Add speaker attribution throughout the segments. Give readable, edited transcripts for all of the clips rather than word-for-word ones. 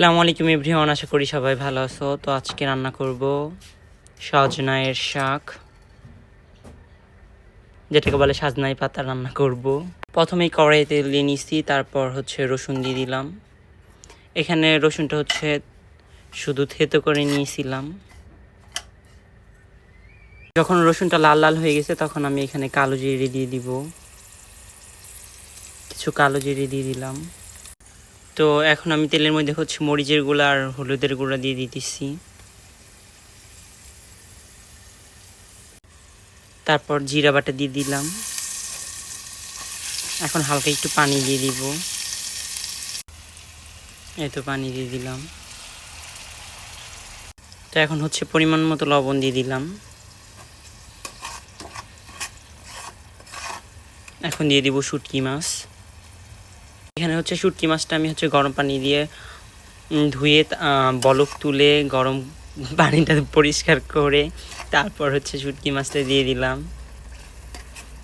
Speaker 1: আসসালামু আলাইকুম এভরিওয়ান, আশা করি সবাই ভালো আছো। তো আজকে রান্না করব সজনায়ের শাক, যেটাকে বলে সাজনাই পাতা রান্না করব। প্রথমেই কড়াইতে তেল নিয়েছি, তারপর রসুন দিয়ে দিলাম। এখানে রসুনটা শুধু থেতো করে নিয়েছিলাম। যখন রসুনটা লাল লাল হয়ে গেছে তখন আমি এখানে কালো জিরে দিয়ে দিব, কিছু কালো জিরে দিয়ে দিলাম। তো এখন আমি তেলের মধ্যে মরিচের গুঁড়া আর হলুদের গুঁড়া দিয়ে দিতেছি। তারপর জিরা বাটা দিয়ে দিলাম। এখন হালকা একটু পানি দিয়ে দিব। এই তো পানি দিয়ে দিলাম। তো এখন পরিমাণ মতো লবণ দিয়ে দিলাম। এখন দিয়ে দিব শুটকি মাছ। এখানে শুটকি মাছটা আমি গরম পানি দিয়ে ধুয়ে বলক তুলে গরম পানিটা পরিষ্কার করে তারপর শুটকি মাছটা দিয়ে দিলাম।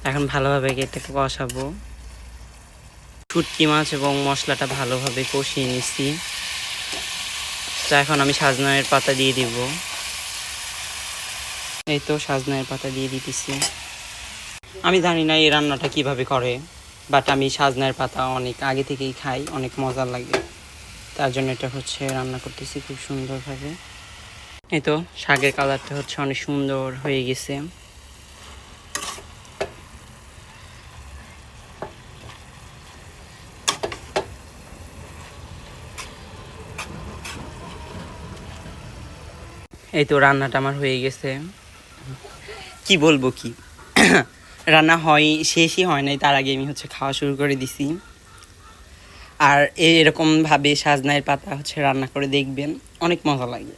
Speaker 1: এখন ভালোভাবে এটাকে কষাবো। শুটকি মাছ এবং মশলাটা ভালোভাবে কষিয়ে নিচ্ছি। তো এখন আমি সাজনার পাতা দিয়ে দিব। এই তো সাজনার পাতা দিয়ে দিতেছি। আমি জানি না এই রান্নাটা কিভাবে করে, বাট আমি সাজনার পাতা অনেক আগে থেকেই খাই, অনেক মজা লাগে। তার জন্য এটা রান্না করতেছি খুব সুন্দরভাবে। এই তো শাকের কালারটা অনেক সুন্দর হয়ে গেছে। এই তো রান্নাটা আমার হয়ে গেছে। কি বলবো কি রান্না শেষই হয় নাই, তার আগে আমি খাওয়া শুরু করে দিছি। আর এরকমভাবে সাজনার পাতা রান্না করে দেখবেন, অনেক মজা লাগে।